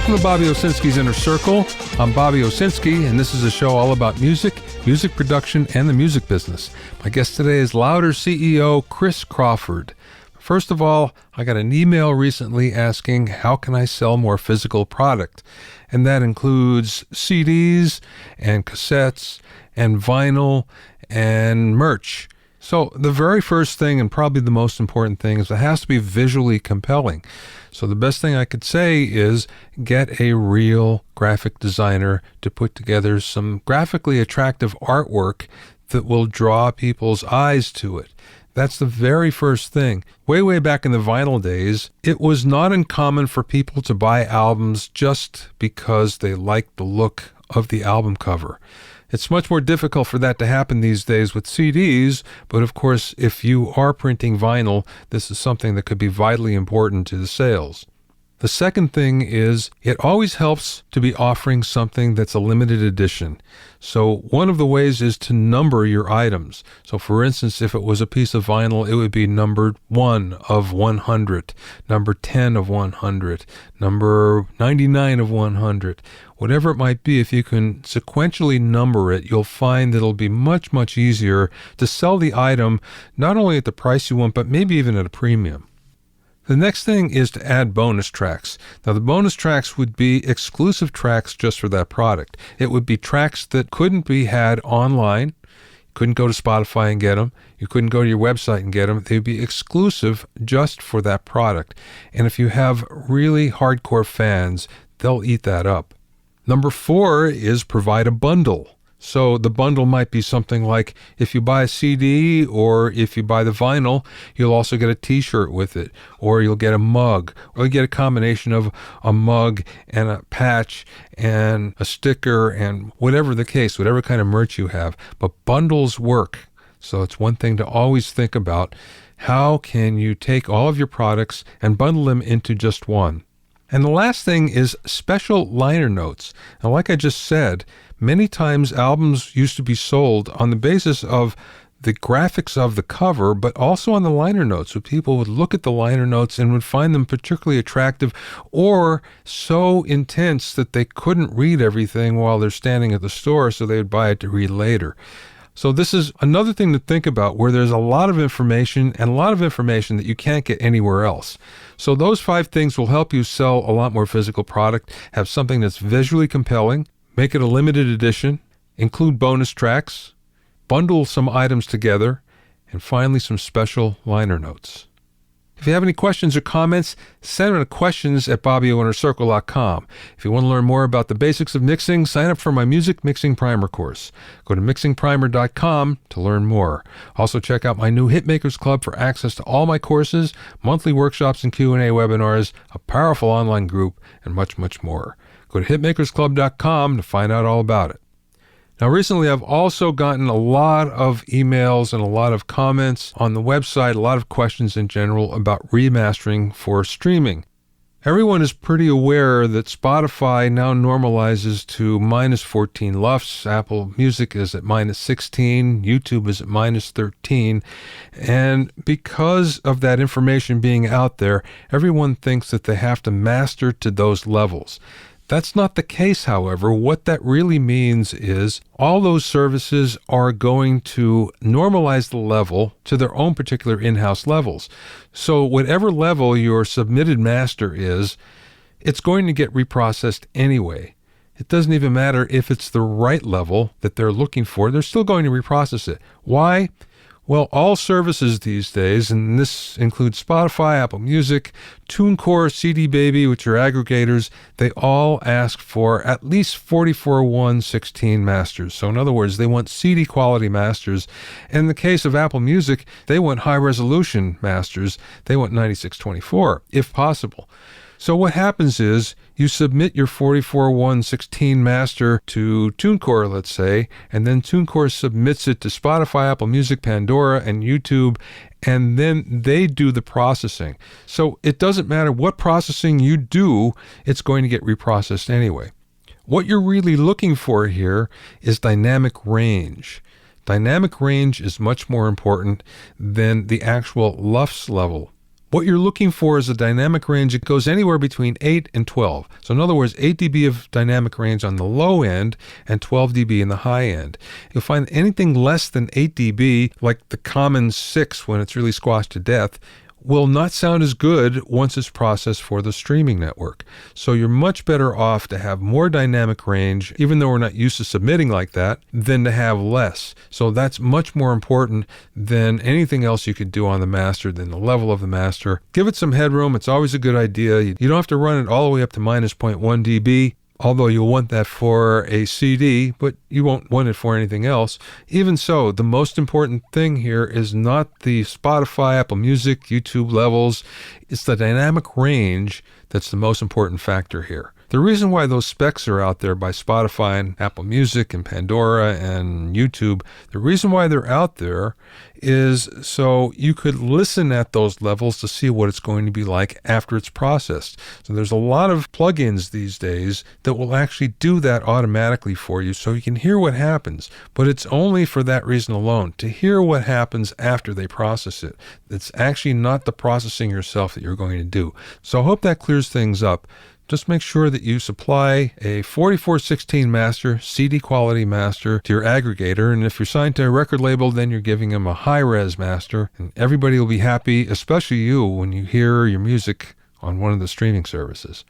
Welcome to Bobby Owsinski's Inner Circle. I'm Bobby Owsinski, and this is a show all about music, music production, and the music business. My guest today is Loudr CEO Chris Crawford. First of all, I got an email recently asking how can I sell more physical product, and that includes CDs and cassettes and vinyl and merch. So the very first thing, and probably the most important thing, is it has to be visually compelling. So the best thing I could say is get a real graphic designer to put together some graphically attractive artwork that will draw people's eyes to it. That's the very first thing. Way back in the vinyl days, it was not uncommon for people to buy albums just because they liked the look of the album cover. It's much more difficult for that to happen these days with CDs, but of course, if you are printing vinyl, this is something that could be vitally important to the sales. The second thing is it always helps to be offering something that's a limited edition. So one of the ways is to number your items. So for instance, if it was a piece of vinyl, it would be numbered 1 of 100, number 10 of 100, number 99 of 100. Whatever it might be, if you can sequentially number it, you'll find that it'll be much, much easier to sell the item, not only at the price you want, but maybe even at a premium. The next thing is to add bonus tracks. Now, the bonus tracks would be exclusive tracks just for that product. It would be tracks that couldn't be had online. You couldn't go to Spotify and get them. You couldn't go to your website and get them. They'd be exclusive just for that product. And if you have really hardcore fans, they'll eat that up. Number 4 is provide a bundle. So the bundle might be something like if you buy a CD or if you buy the vinyl, you'll also get a t-shirt with it, or you'll get a mug, or you get a combination of a mug and a patch and a sticker and whatever the case, whatever kind of merch you have. But bundles work. So it's one thing to always think about. How can you take all of your products and bundle them into just one? And the last thing is special liner notes. Now, like I just said, many times albums used to be sold on the basis of the graphics of the cover, but also on the liner notes. So people would look at the liner notes and would find them particularly attractive or so intense that they couldn't read everything while they're standing at the store, so they would buy it to read later. So this is another thing to think about, where there's a lot of information and a lot of information that you can't get anywhere else. So those 5 things will help you sell a lot more physical product, have something that's visually compelling, make it a limited edition, include bonus tracks, bundle some items together, and finally some special liner notes. If you have any questions or comments, send them to questions@BobbyOInnerCircle.com. If you want to learn more about the basics of mixing, sign up for my Music Mixing Primer course. Go to mixingprimer.com to learn more. Also check out my new Hitmakers Club for access to all my courses, monthly workshops and Q&A webinars, a powerful online group, and much, much more. Go to hitmakersclub.com to find out all about it. Now, recently, I've also gotten a lot of emails and a lot of comments on the website, a lot of questions in general about remastering for streaming. Everyone is pretty aware that Spotify now normalizes to minus 14 LUFS, Apple Music is at minus 16, YouTube is at minus 13, and because of that information being out there, everyone thinks that they have to master to those levels. That's not the case, however. What that really means is all those services are going to normalize the level to their own particular in-house levels. So whatever level your submitted master is, it's going to get reprocessed anyway. It doesn't even matter if it's the right level that they're looking for. They're still going to reprocess it. Why? Well, all services these days, and this includes Spotify, Apple Music, TuneCore, CD Baby, which are aggregators, they all ask for at least 44:116 masters. So in other words, they want CD quality masters. And in the case of Apple Music, they want high resolution masters. They want 9624, if possible. So what happens is you submit your 44:116 master to TuneCore, let's say, and then TuneCore submits it to Spotify, Apple Music, Pandora, and YouTube, and then they do the processing. So it doesn't matter what processing you do, it's going to get reprocessed anyway. What you're really looking for here is dynamic range. Dynamic range is much more important than the actual LUFS level. What you're looking for is a dynamic range that goes anywhere between 8 and 12. So in other words, 8 dB of dynamic range on the low end and 12 dB in the high end. You'll find anything less than 8 dB, like the common 6 when it's really squashed to death, will not sound as good once it's processed for the streaming network. So you're much better off to have more dynamic range, even though we're not used to submitting like that, than to have less. So that's much more important than anything else you could do on the master, than the level of the master. Give it some headroom. It's always a good idea. You don't have to run it all the way up to minus 0.1 dB. Although you'll want that for a CD, but you won't want it for anything else. Even so, the most important thing here is not the Spotify, Apple Music, YouTube levels. It's the dynamic range that's the most important factor here. The reason why those specs are out there by Spotify and Apple Music and Pandora and YouTube, the reason why they're out there is so you could listen at those levels to see what it's going to be like after it's processed. So there's a lot of plugins these days that will actually do that automatically for you so you can hear what happens. But it's only for that reason alone, to hear what happens after they process it. It's actually not the processing yourself that you're going to do. So I hope that clears things up. Just make sure that you supply a 4416 master, CD quality master to your aggregator. And if you're signed to a record label, then you're giving them a high-res master. And everybody will be happy, especially you, when you hear your music on one of the streaming services.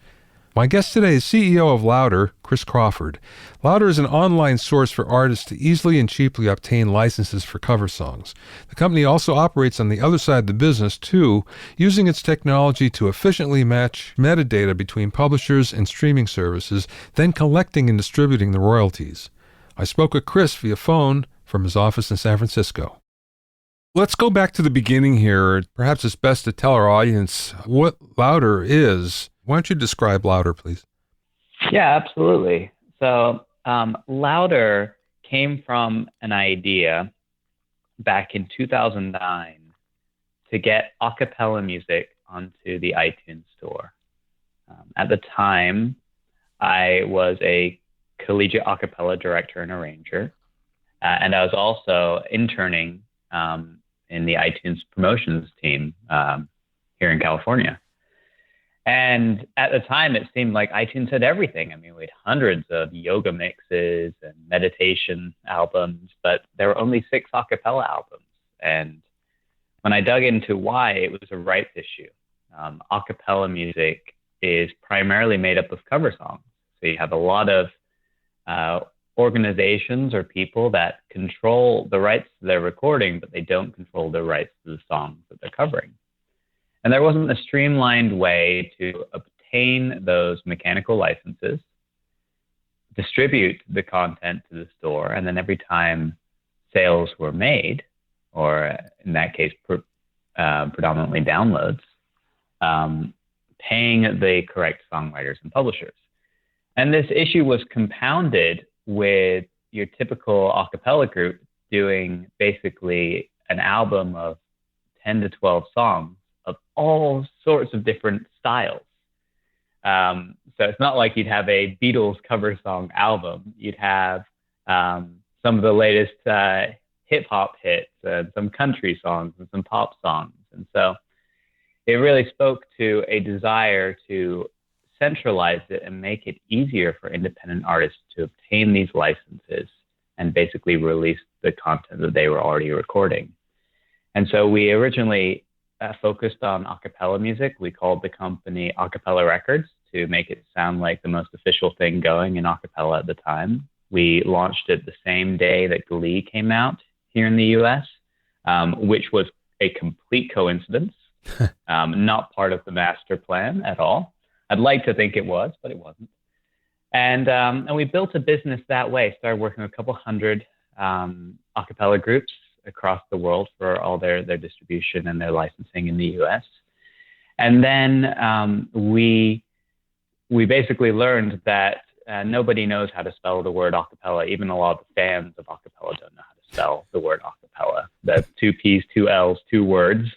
My guest today is CEO of Loudr, Chris Crawford. Loudr is an online source for artists to easily and cheaply obtain licenses for cover songs. The company also operates on the other side of the business, too, using its technology to efficiently match metadata between publishers and streaming services, then collecting and distributing the royalties. I spoke with Chris via phone from his office in San Francisco. Let's go back to the beginning here. Perhaps it's best to tell our audience what Loudr is. Why don't you describe Loudr, please? Yeah, absolutely. So Loudr came from an idea back in 2009 to get a cappella music onto the iTunes store. At the time, I was a collegiate a cappella director and arranger, and I was also interning in the iTunes promotions team here in California. And at the time, it seemed like iTunes had everything. I mean, we had hundreds of yoga mixes and meditation albums, but there were only 6 a cappella albums. And when I dug into why, it was a rights issue. A cappella music is primarily made up of cover songs. So you have a lot of organizations or people that control the rights to their recording, but they don't control the rights to the songs that they're covering. And there wasn't a streamlined way to obtain those mechanical licenses, distribute the content to the store, and then every time sales were made, or in that case, predominantly downloads, paying the correct songwriters and publishers. And this issue was compounded with your typical a cappella group doing basically an album of 10 to 12 songs of all sorts of different styles. So it's not like you'd have a Beatles cover song album. You'd have some of the latest hip hop hits and some country songs and some pop songs. And so it really spoke to a desire to centralize it and make it easier for independent artists to obtain these licenses and basically release the content that they were already recording. And so we originally focused on a cappella music. We called the company A Cappella Records to make it sound like the most official thing going in a cappella at the time. We launched it the same day that Glee came out here in the US, which was a complete coincidence, not part of the master plan at all. I'd like to think it was, but it wasn't. And we built a business that way, started working with a couple hundred a cappella groups across the world for all their distribution and their licensing in the US. And then we basically learned that nobody knows how to spell the word a cappella. Even a lot of the fans of a cappella don't know how to spell the word a cappella. That's 2 P's, 2 L's, 2 words,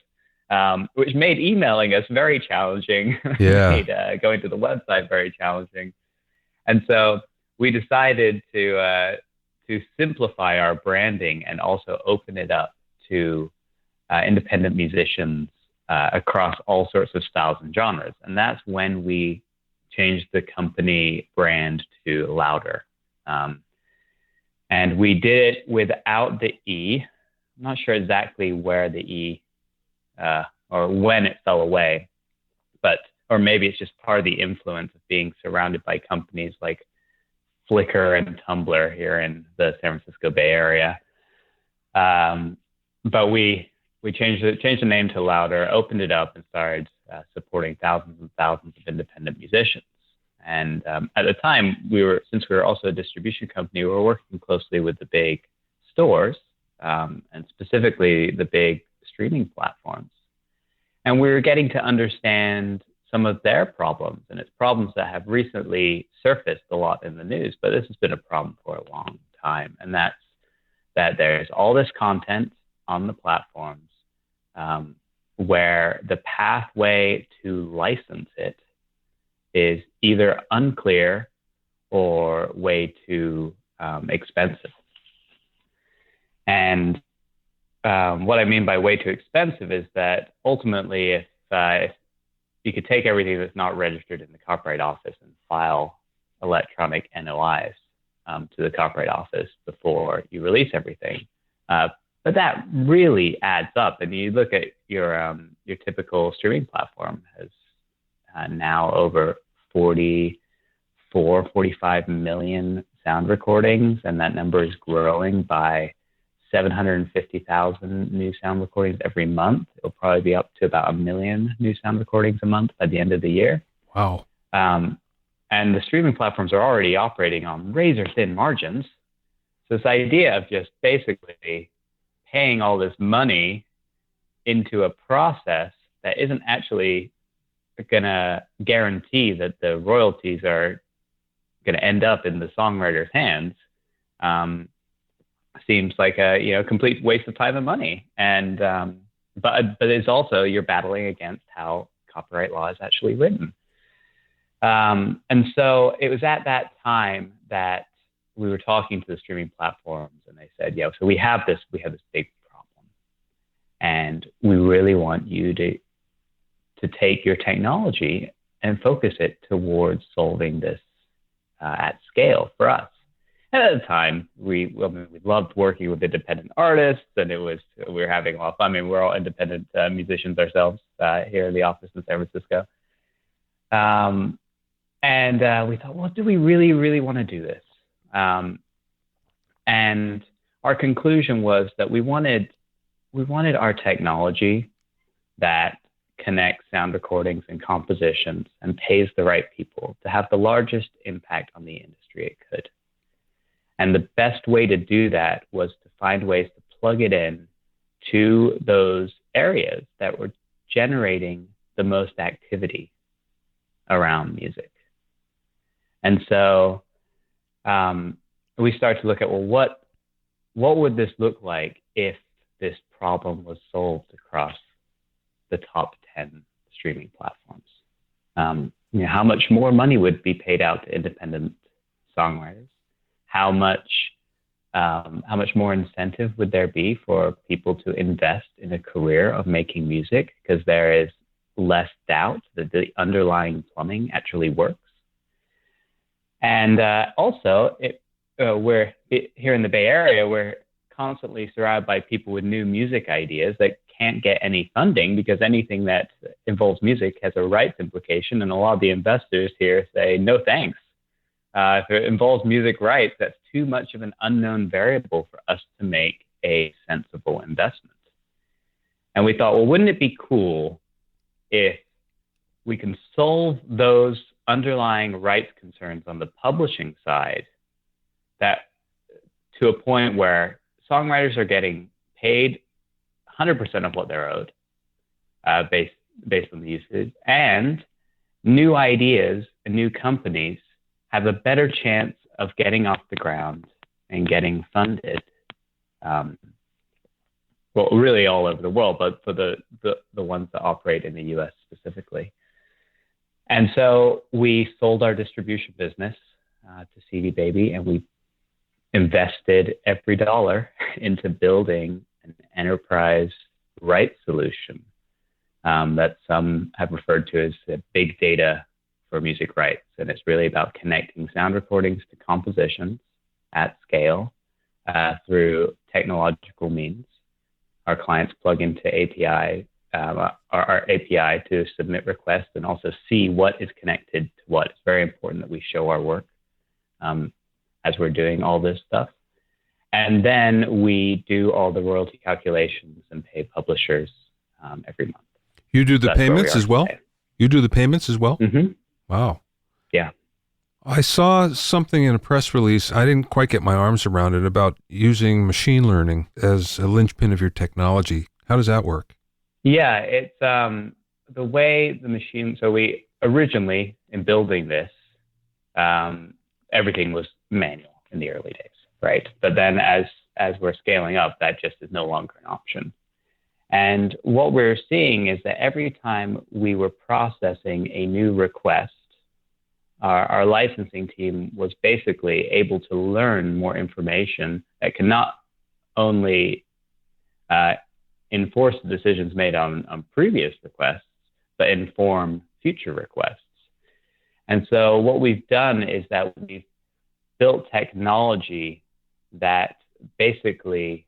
which made emailing us very challenging, made going to the website very challenging. And so we decided to simplify our branding and also open it up to independent musicians across all sorts of styles and genres. And that's when we changed the company brand to Loudr. And we did it without the E. I'm not sure exactly where the E or when it fell away, or maybe it's just part of the influence of being surrounded by companies like Flickr and Tumblr here in the San Francisco Bay Area. But we changed the name to Loudr, opened it up, and started supporting thousands and thousands of independent musicians. And at the time, since we were also a distribution company, we were working closely with the big stores, and specifically the big streaming platforms. And we were getting to understand some of their problems, and it's problems that have recently surfaced a lot in the news, but this has been a problem for a long time. And that's that there's all this content on the platforms where the pathway to license it is either unclear or way too expensive. And what I mean by way too expensive is that ultimately, if you could take everything that's not registered in the Copyright Office and file electronic NOIs to the Copyright Office before you release everything. But that really adds up. And you look at your typical streaming platform has now over 45 million sound recordings, and that number is growing by 750,000 new sound recordings every month. It'll probably be up to about 1 million new sound recordings a month by the end of the year. Wow. And the streaming platforms are already operating on razor thin margins. So this idea of just basically paying all this money into a process that isn't actually going to guarantee that the royalties are going to end up in the songwriter's hands seems like a complete waste of time and money. And but it's also, you're battling against how copyright law is actually written. And so it was at that time that we were talking to the streaming platforms, and they said, so we have this big problem, and we really want you to take your technology and focus it towards solving this at scale for us. And at the time, we loved working with independent artists, and we were having a lot of fun. I mean, we're all independent musicians ourselves here in the office in San Francisco. And we thought, well, do we really, really want to do this? And our conclusion was that we wanted our technology that connects sound recordings and compositions and pays the right people to have the largest impact on the industry it could. And the best way to do that was to find ways to plug it in to those areas that were generating the most activity around music. And so we started to look at, well, what would this look like if this problem was solved across the top 10 streaming platforms? How much more money would be paid out to independent songwriters? How much more incentive would there be for people to invest in a career of making music, because there is less doubt that the underlying plumbing actually works? And also, we're here in the Bay Area, we're constantly surrounded by people with new music ideas that can't get any funding, because anything that involves music has a rights implication. And a lot of the investors here say, no thanks. If it involves music rights, that's too much of an unknown variable for us to make a sensible investment. And we thought, well, wouldn't it be cool if we can solve those underlying rights concerns on the publishing side, that to a point where songwriters are getting paid 100% of what they're owed based on the usage, and new ideas and new companies have a better chance of getting off the ground and getting funded. Well, really all over the world, but for the ones that operate in the US specifically. And so we sold our distribution business to CD Baby, and we invested every dollar into building an enterprise rights solution that some have referred to as big data for music rights. And it's really about connecting sound recordings to compositions at scale through technological means. Our clients plug into our API to submit requests and also see what is connected to what. It's very important that we show our work as we're doing all this stuff. And then we do all the royalty calculations and pay publishers every month. You do the payments as well? Today. You do the payments as well? Mm-hmm. Wow. Yeah. I saw something in a press release. I didn't quite get my arms around it about using machine learning as a linchpin of your technology. How does that work? Yeah, it's the way the machine. So we originally, in building this, everything was manual in the early days, right? But then as we're scaling up, that just is no longer an option. And what we're seeing is that every time we were processing a new request, our licensing team was basically able to learn more information that can not only enforce the decisions made on previous requests, but inform future requests. And so what we've done is that we've built technology that basically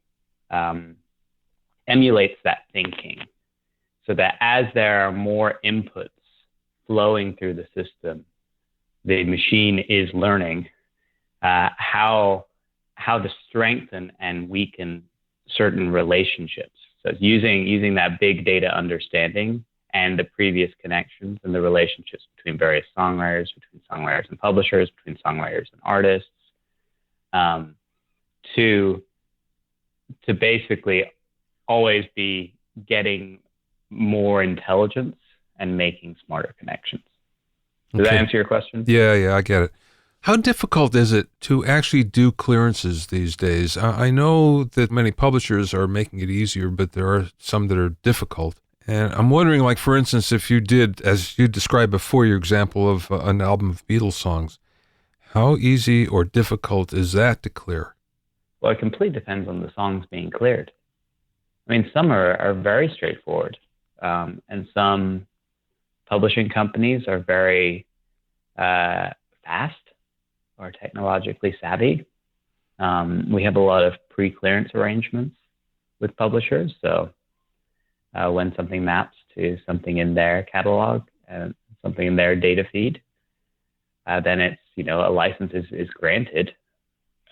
emulates that thinking, so that as there are more inputs flowing through the system, the machine is learning how to strengthen and weaken certain relationships. So it's using that big data understanding and the previous connections and the relationships between various songwriters, between songwriters and publishers, between songwriters and artists, to basically always be getting more intelligence and making smarter connections. Does that answer your question? Yeah, I get it. How difficult is it to actually do clearances these days? I know that many publishers are making it easier, but there are some that are difficult. And I'm wondering, like, for instance, if you did, as you described before, your example of an album of Beatles songs, how easy or difficult is that to clear? Well, it completely depends on the songs being cleared. I mean, some are very straightforward, and some publishing companies are very fast or technologically savvy. We have a lot of pre-clearance arrangements with publishers. So when something maps to something in their catalog and something in their data feed, then it's, a license is granted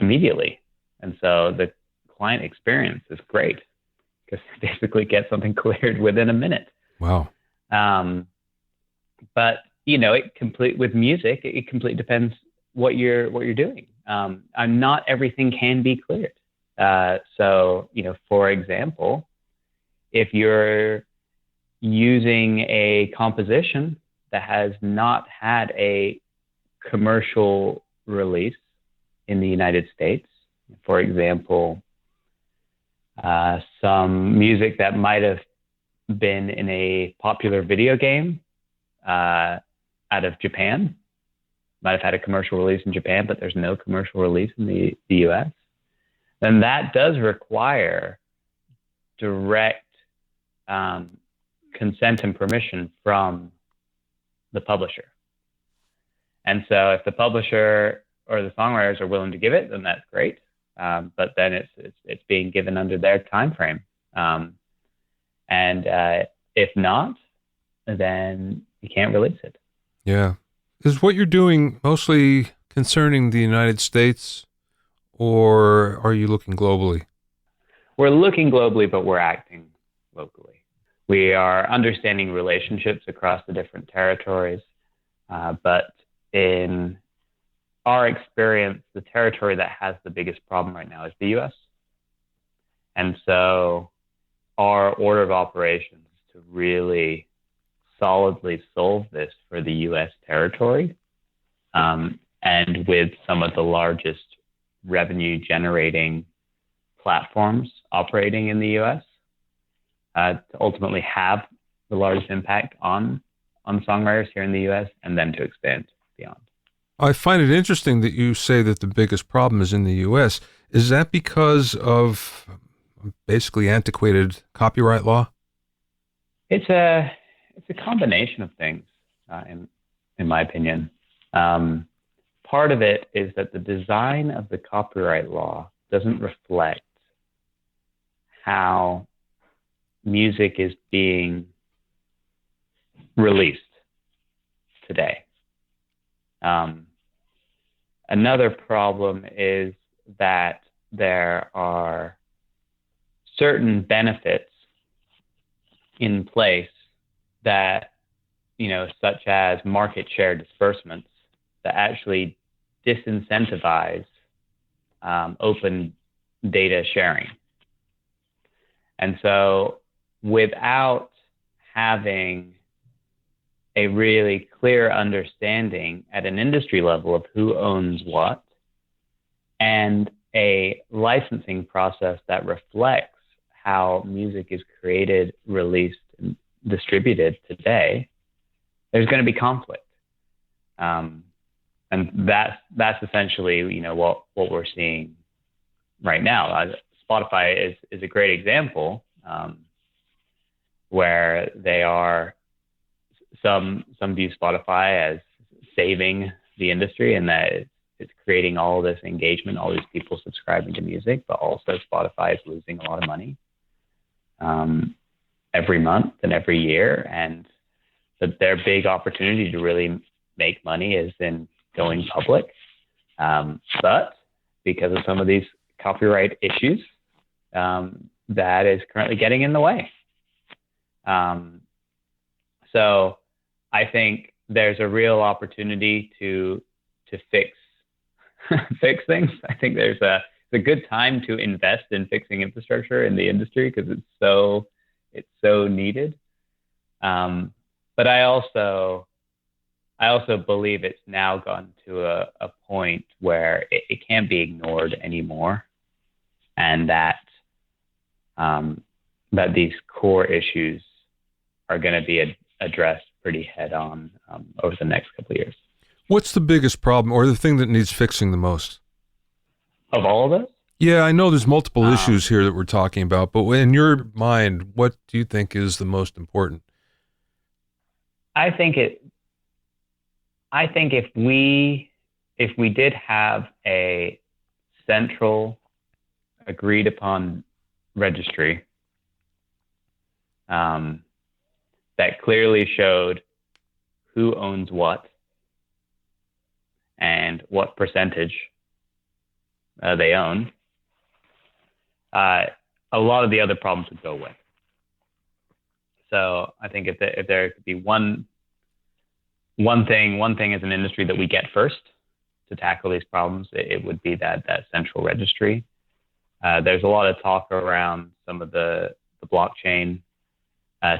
immediately. And so the client experience is great because they basically get something cleared within a minute. Wow. But with music, it completely depends what you're doing. Not everything can be cleared. So, for example, if you're using a composition that has not had a commercial release in the United States, for example, some music that might have been in a popular video game out of Japan, might have had a commercial release in Japan, but there's no commercial release in the US, then that does require direct consent and permission from the publisher. And so if the publisher or the songwriters are willing to give it, then that's great. But then it's being given under their time frame. And if not, then you can't release it. Yeah. Is what you're doing mostly concerning the United States, or are you looking globally? We're looking globally, but we're acting locally. We are understanding relationships across the different territories. But in our experience, the territory that has the biggest problem right now is the US. And so our order of operations is to really solidly solve this for the US territory, and with some of the largest revenue generating platforms operating in the US, to ultimately have the largest impact on songwriters here in the US, and then to expand beyond. I find it interesting that you say that the biggest problem is in the US. Is that because of basically antiquated copyright law? It's a combination of things, in my opinion. Part of it is that the design of the copyright law doesn't reflect how music is being released today. Another problem is that there are certain benefits in place that, such as market share disbursements, that actually disincentivize open data sharing. And so without having a really clear understanding at an industry level of who owns what, and a licensing process that reflects how music is created, released, and distributed today, there's going to be conflict. And that's essentially, what we're seeing right now. Spotify is a great example, where they are, some view Spotify as saving the industry, and that it's creating all this engagement, all these people subscribing to music, but also Spotify is losing a lot of money every month and every year, and that their big opportunity to really make money is in going public. But because of some of these copyright issues, that is currently getting in the way. So I think there's a real opportunity to fix fix things. I think it's a good time to invest in fixing infrastructure in the industry because it's so needed. But I also believe it's now gotten to a point where it can't be ignored anymore, and that these core issues are going to be addressed pretty head on over the next couple of years. What's the biggest problem or the thing that needs fixing the most? Of all of those? Yeah, I know there's multiple issues here that we're talking about, but in your mind, what do you think is the most important? I think if we did have a central agreed upon registry that clearly showed who owns what and what percentage they own, a lot of the other problems would go away. So I think if there could be one thing as an industry that we get first to tackle these problems, it would be that central registry. There's a lot of talk around some of the blockchain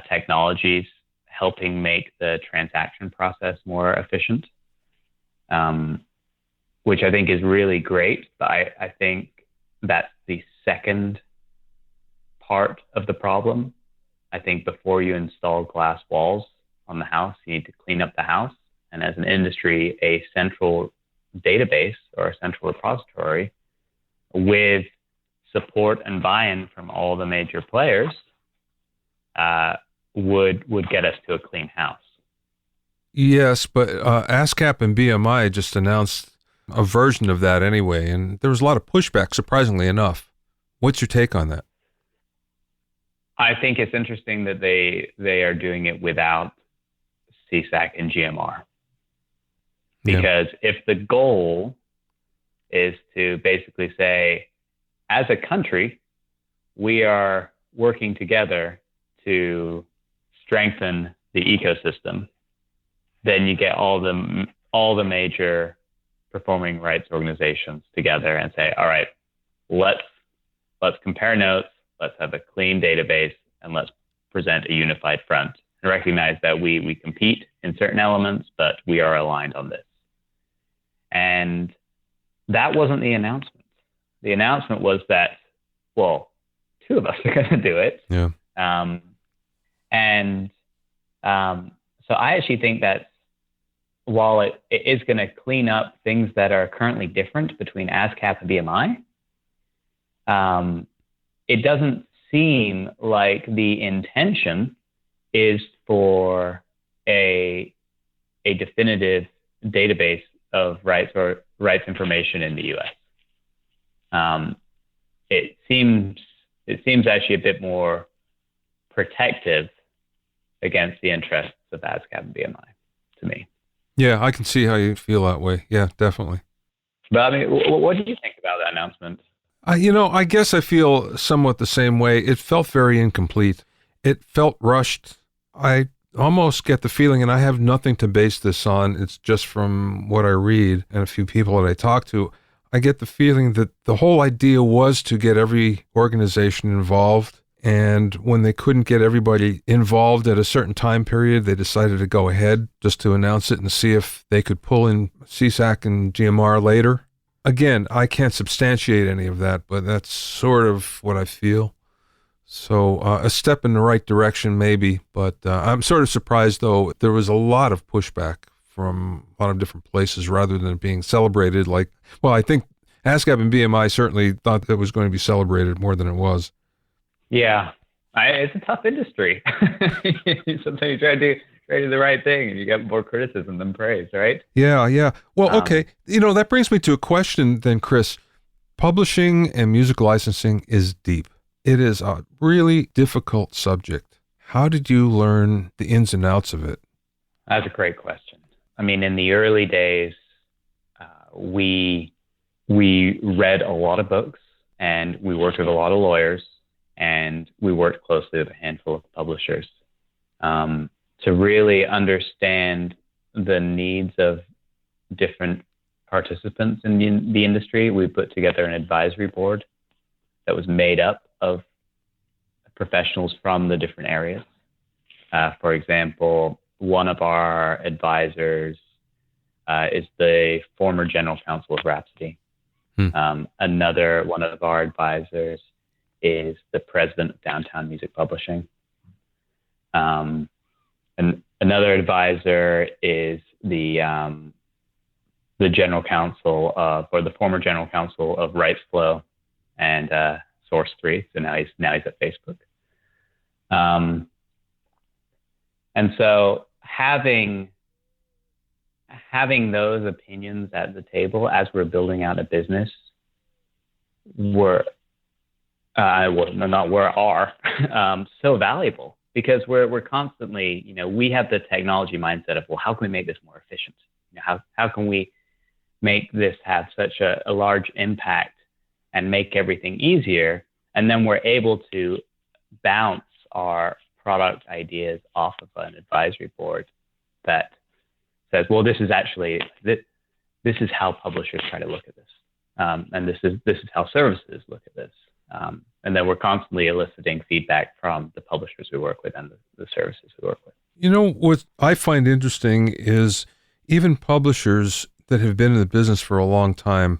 technologies helping make the transaction process more efficient, which I think is really great. But I think that's the second part of the problem. I think before you install glass walls on the house, you need to clean up the house. And as an industry, a central database or a central repository with support and buy-in from all the major players would get us to a clean house. Yes, but ASCAP and BMI just announced a version of that anyway, and there was a lot of pushback, surprisingly enough. What's your take on that? I think it's interesting that they are doing it without CSAC and GMR. Because if the goal is to basically say, as a country, we are working together to strengthen the ecosystem, then you get all the major performing rights organizations together and say, all right, let's compare notes, let's have a clean database, and let's present a unified front and recognize that we compete in certain elements, but we are aligned on this. And that wasn't the announcement. The announcement was that, well, two of us are going to do it. Yeah. So I actually think that while it is going to clean up things that are currently different between ASCAP and BMI, it doesn't seem like the intention is for a definitive database of rights or rights information in the U.S. It seems actually a bit more protective against the interests of ASCAP and BMI to me. Yeah, I can see how you feel that way. Yeah, definitely. But I mean, what do you think about that announcement? I guess I feel somewhat the same way. It felt very incomplete. It felt rushed. I almost get the feeling, and I have nothing to base this on, it's just from what I read and a few people that I talk to, I get the feeling that the whole idea was to get every organization involved. And when they couldn't get everybody involved at a certain time period, they decided to go ahead just to announce it and see if they could pull in CSAC and GMR later. Again, I can't substantiate any of that, but that's sort of what I feel. So a step in the right direction, maybe. But I'm sort of surprised, though, there was a lot of pushback from a lot of different places rather than being celebrated. I think ASCAP and BMI certainly thought that it was going to be celebrated more than it was. Yeah, it's a tough industry. Sometimes you try to do the right thing and you get more criticism than praise, right? Yeah. Well, okay. That brings me to a question then, Chris. Publishing and music licensing is deep. It is a really difficult subject. How did you learn the ins and outs of it? That's a great question. I mean, in the early days, we read a lot of books and we worked with a lot of lawyers and we worked closely with a handful of publishers to really understand the needs of different participants in the industry. We put together an advisory board that was made up of professionals from the different areas. For example, one of our advisors is the former general counsel of Rhapsody. Another one of our advisors is the president of Downtown Music Publishing. And another advisor is the general counsel of, or the former general counsel of RightsFlow and Source3. So now he's at Facebook. And so having those opinions at the table as we're building out a business are so valuable, because we're constantly, we have the technology mindset of, well, how can we make this more efficient? How can we make this have such a large impact and make everything easier? And then we're able to bounce our product ideas off of an advisory board that says, well, this is how publishers try to look at this. And this is how services look at this. And then we're constantly eliciting feedback from the publishers we work with and the services we work with. What I find interesting is even publishers that have been in the business for a long time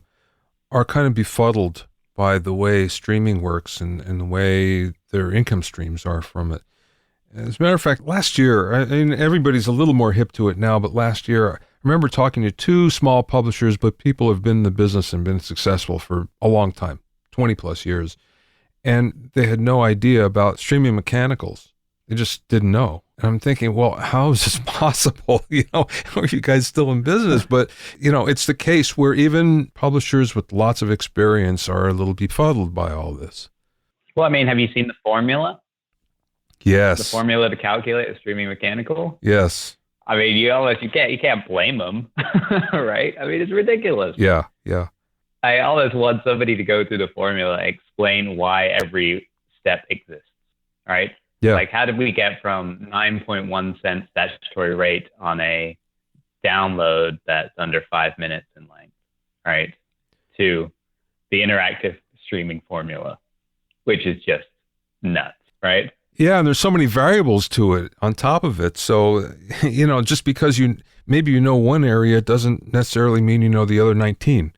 are kind of befuddled by the way streaming works and the way their income streams are from it. As a matter of fact, last year, everybody's a little more hip to it now, but last year, I remember talking to two small publishers, but people have been in the business and been successful for a long time, 20 plus years. And they had no idea about streaming mechanicals. They just didn't know. And I'm thinking, well, how is this possible? Are you guys still in business? But, it's the case where even publishers with lots of experience are a little befuddled by all this. Well, have you seen the formula? Yes. The formula to calculate a streaming mechanical? Yes. You can't blame them, right? It's ridiculous. Yeah. I always want somebody to go through the formula, explain why every step exists, right? Yeah. Like, how did we get from 9.1 cent statutory rate on a download that's under 5 minutes in length, right, to the interactive streaming formula, which is just nuts, right? Yeah, and there's so many variables to it on top of it. So, just because maybe you know one area doesn't necessarily mean you know the other 19.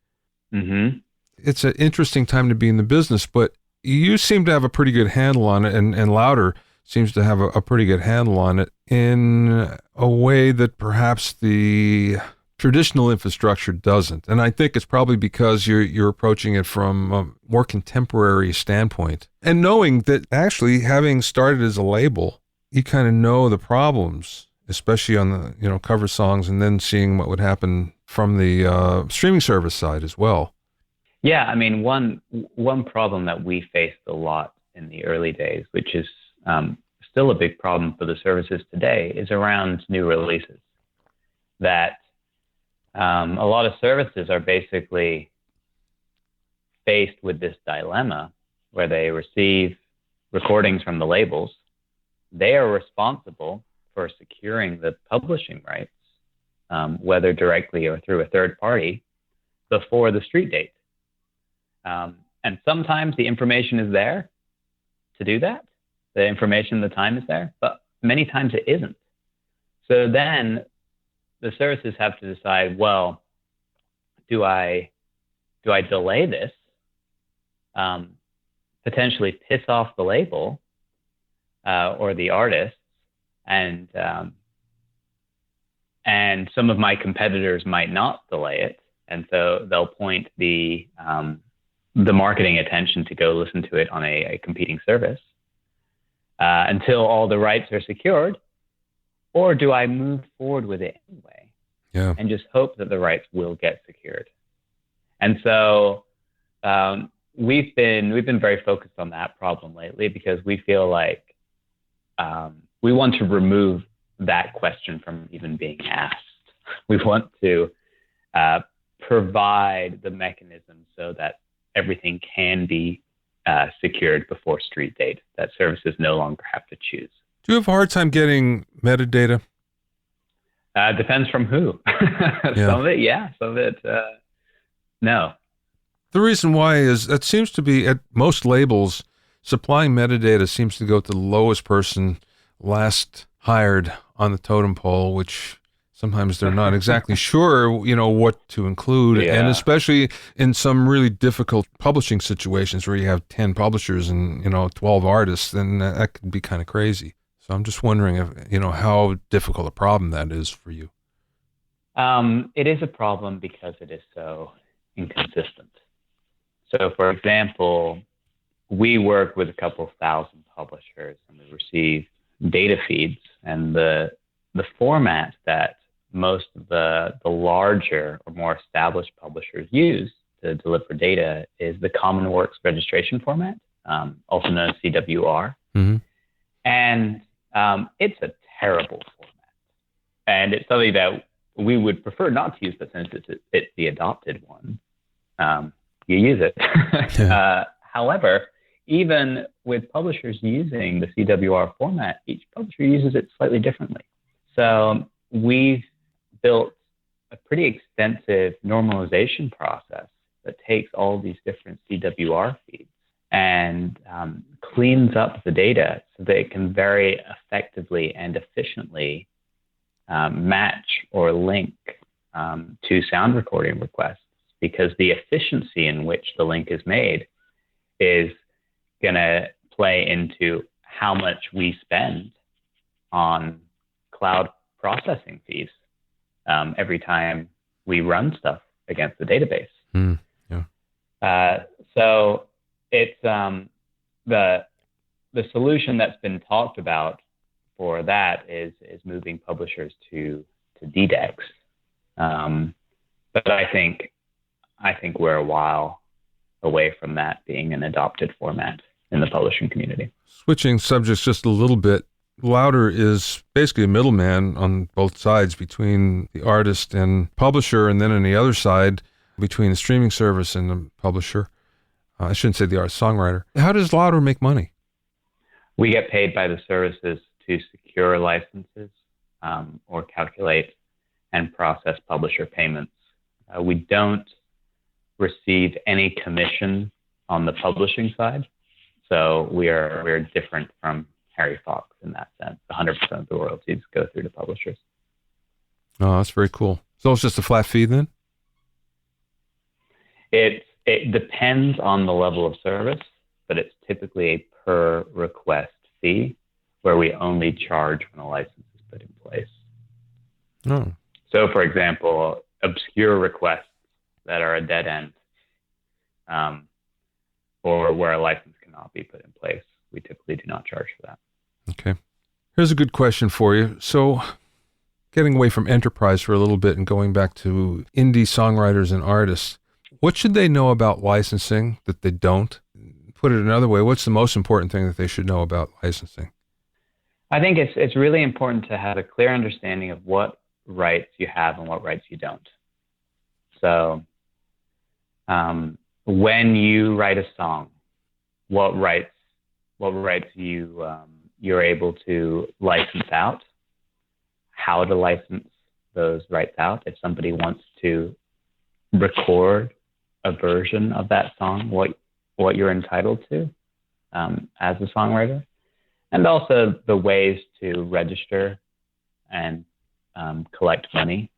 Mm-hmm. It's an interesting time to be in the business, but you seem to have a pretty good handle on it, and Loudr seems to have a pretty good handle on it in a way that perhaps the traditional infrastructure doesn't. And I think it's probably because you're approaching it from a more contemporary standpoint. And knowing that actually having started as a label, you kind of know the problems, especially on the, cover songs, and then seeing what would happen from the streaming service side as well. Yeah, I mean, one problem that we faced a lot in the early days, which is still a big problem for the services today, is around new releases. That a lot of services are basically faced with this dilemma where they receive recordings from the labels. They are responsible for securing the publishing rights, whether directly or through a third party, before the street date. And sometimes the information is there to do that. The information, the time is there, but many times it isn't. So then the services have to decide, well, do I delay this, potentially piss off the label or the artists, and some of my competitors might not delay it, and so they'll point the marketing attention to go listen to it on a competing service until all the rights are secured, or do I move forward with it anyway? Yeah. And just hope that the rights will get secured? And so we've been very focused on that problem lately, because we feel like we want to remove that question from even being asked. We want to provide the mechanism so that everything can be secured before street date, that services no longer have to choose. Do you have a hard time getting metadata? Depends from who. Some of it, yeah. Some of it, no. The reason why is that seems to be at most labels, supplying metadata seems to go to the lowest person, last hired on the totem pole, which sometimes they're not exactly sure, what to include. Yeah. And especially in some really difficult publishing situations where you have 10 publishers and, 12 artists, then that could be kind of crazy. So I'm just wondering if, how difficult a problem that is for you. It is a problem because it is so inconsistent. So, for example, we work with a couple thousand publishers, and we receive data feeds, and the format that most of the larger or more established publishers use to deliver data is the Common Works registration format, also known as CWR. Mm-hmm. And it's a terrible format. And it's something that we would prefer not to use, but since it's the adopted one, you use it. However, even with publishers using the CWR format, each publisher uses it slightly differently. So we've built a pretty extensive normalization process that takes all these different CWR feeds and cleans up the data so that it can very effectively and efficiently match or link to sound recording requests, because the efficiency in which the link is made is going to play into how much we spend on cloud processing fees every time we run stuff against the database. So it's the solution that's been talked about for that is moving publishers to DDEX. But I think we're a while away from that being an adopted format in the publishing community. Switching subjects just a little bit, Loudr is basically a middleman on both sides between the artist and publisher, and then on the other side between the streaming service and the publisher. I shouldn't say the artist, songwriter. How does Loudr make money? We get paid by the services to secure licenses or calculate and process publisher payments. We don't receive any commission on the publishing side, so we're different from Harry Fox in that sense. 100% of the royalties go through the publishers. Oh, that's very cool. So it's just a flat fee then? It depends on the level of service, but it's typically a per request fee where we only charge when a license is put in place. Oh. So, for example, obscure requests that are a dead end or where a license cannot be put in place, we typically do not charge for that. Okay. Here's a good question for you. So, getting away from enterprise for a little bit and going back to indie songwriters and artists, what should they know about licensing that they don't? Put it another way, what's the most important thing that they should know about licensing? I think it's really important to have a clear understanding of what rights you have and what rights you don't. So when you write a song, what rights you're able to license out, how to license those rights out. If somebody wants to record a version of that song, what you're entitled to as a songwriter, and also the ways to register and collect money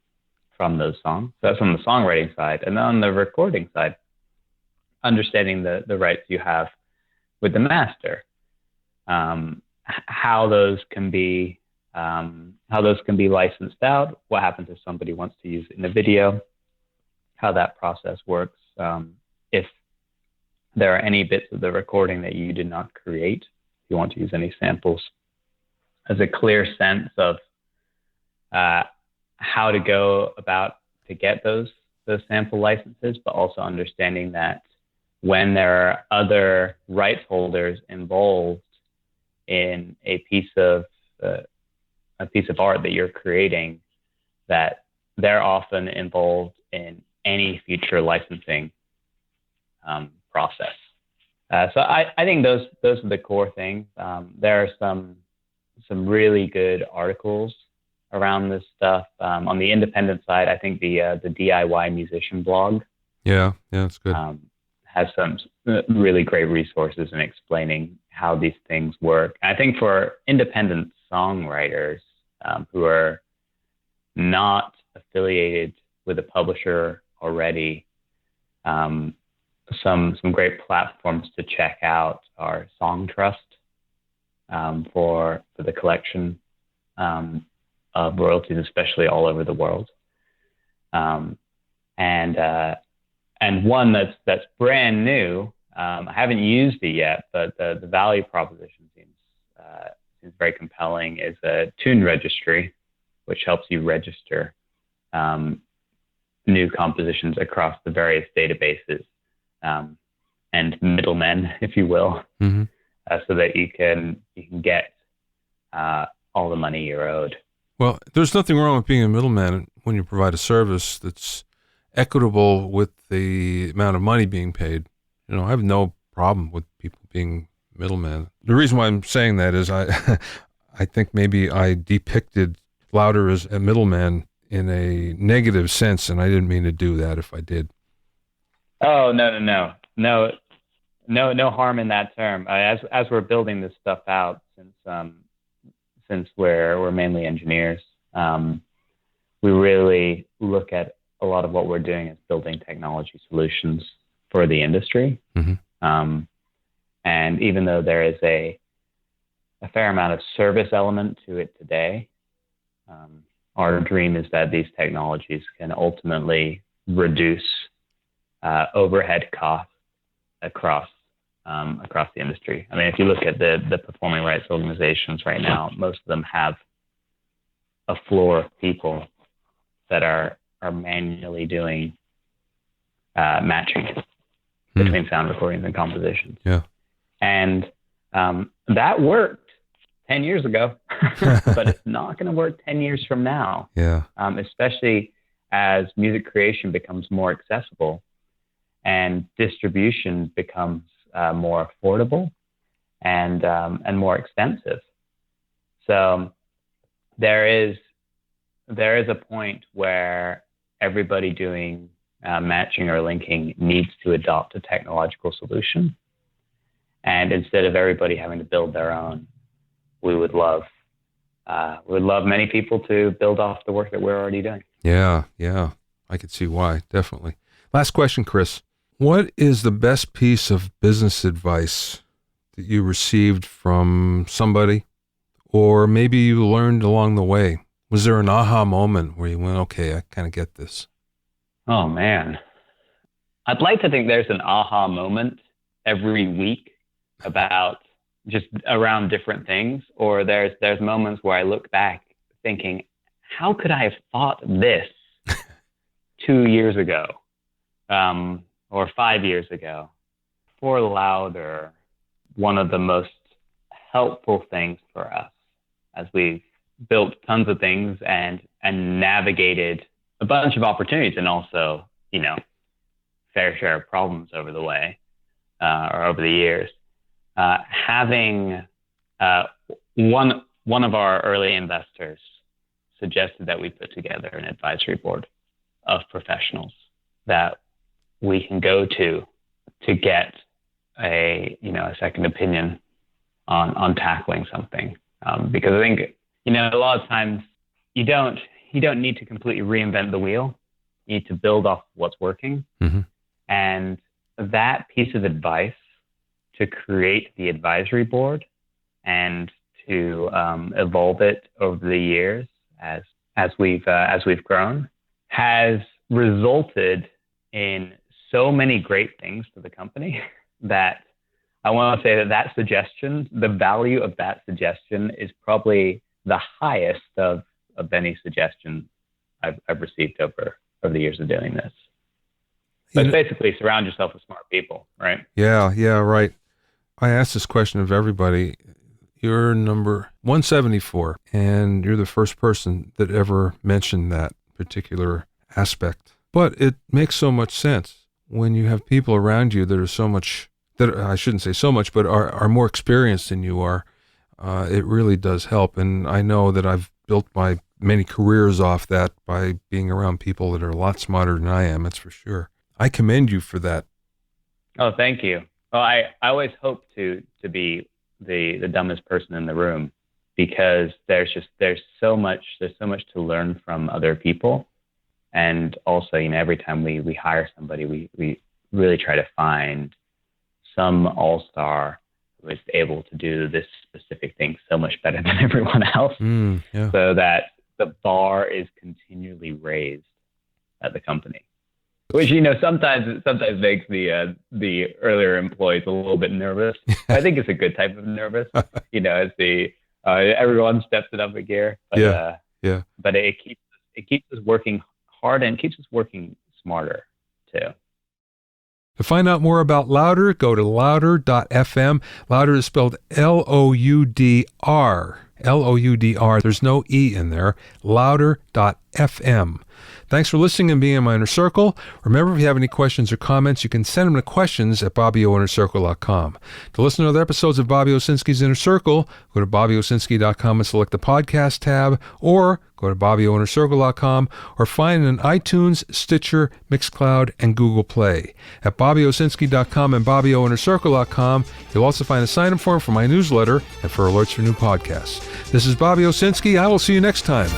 from those songs. So that's on the songwriting side. And then on the recording side, understanding the rights you have with the master, how those can be licensed out, what happens if somebody wants to use it in a video, how that process works, if there are any bits of the recording that you did not create, if you want to use any samples, as a clear sense of how to go about to get those sample licenses, but also understanding that when there are other rights holders involved in a piece of art that you're creating, that they're often involved in any future licensing process. So I think those are the core things. There are some really good articles around this stuff. On the independent side, I think the DIY musician blog. Yeah, that's good. Has some really great resources in explaining how these things work. And I think for independent songwriters who are not affiliated with a publisher already, some great platforms to check out are Song Trust for the collection of royalties, especially all over the world, and one that's brand new. I haven't used it yet, but the value proposition seems very compelling. Is a tune registry, which helps you register new compositions across the various databases and middlemen, if you will, so that you can get all the money you're owed. Well, there's nothing wrong with being a middleman when you provide a service that's equitable with the amount of money being paid. I have no problem with people being middlemen. The reason why I'm saying that is I think maybe I depicted Loudr as a middleman in a negative sense, and I didn't mean to do that if I did. Oh, no harm in that term. As we're building this stuff out, since we're mainly engineers, we really look at a lot of what we're doing as building technology solutions for the industry. And even though there is a fair amount of service element to it today, our dream is that these technologies can ultimately reduce overhead costs across the industry. I mean, if you look at the performing rights organizations right now, most of them have a floor of people that are manually doing matching between sound recordings and compositions. Yeah. And that worked 10 years ago, but it's not going to work 10 years from now. Yeah. Especially as music creation becomes more accessible and distribution becomes more affordable and more expensive. So there is a point where everybody doing matching or linking needs to adopt a technological solution. And instead of everybody having to build their own, we would love many people to build off the work that we're already doing. Yeah. I could see why, definitely. Last question, Chris. What is the best piece of business advice that you received from somebody, or maybe you learned along the way? Was there an aha moment where you went, okay, I kind of get this? Oh, man. I'd like to think there's an aha moment every week about just around different things, or there's moments where I look back thinking, how could I have thought this 2 years ago, or 5 years ago? For Loudr, one of the most helpful things for us as we've built tons of things and navigated a bunch of opportunities, and also, fair share of problems over the way, or over the years. Having one of our early investors suggested that we put together an advisory board of professionals that we can go to get a second opinion on tackling something, because I think a lot of times you don't need to completely reinvent the wheel. You need to build off what's working, and that piece of advice to create the advisory board and to evolve it over the years as we've grown has resulted in so many great things for the company that I want to say that suggestion, the value of that suggestion, is probably the highest of any suggestion I've received over the years of doing this. But basically, surround yourself with smart people, right? Yeah, right. I asked this question of everybody. You're number 174, and you're the first person that ever mentioned that particular aspect. But it makes so much sense when you have people around you that are so much, that I shouldn't say so much, but are more experienced than you are. It really does help. And I know that I've built my many careers off that by being around people that are a lot smarter than I am, that's for sure. I commend you for that. Oh, thank you. Well, I always hope to be the dumbest person in the room, because there's so much to learn from other people. And also, every time we hire somebody, we really try to find some all-star who is able to do this specific thing so much better than everyone else, so that the bar is continually raised at the company. Which, sometimes makes the earlier employees a little bit nervous. I think it's a good type of nervous, as everyone steps it up a gear. But, but it keeps us working hard, and it keeps us working smarter too. To find out more about Loudr, go to loudr.fm. Loudr is spelled Loudr. Loudr. There's no E in there. Loudr.fm. Thanks for listening and being in my inner circle. Remember, if you have any questions or comments, you can send them to questions@BobbyOInnerCircle.com. To listen to other episodes of Bobby Owsinski's Inner Circle, go to BobbyOwsinski.com and select the podcast tab, or go to BobbyOInnerCircle.com, or find it in iTunes, Stitcher, Mixcloud, and Google Play. At BobbyOwsinski.com and BobbyOInnerCircle.com, you'll also find a sign-up form for my newsletter and for alerts for new podcasts. This is Bobby Owsinski. I will see you next time.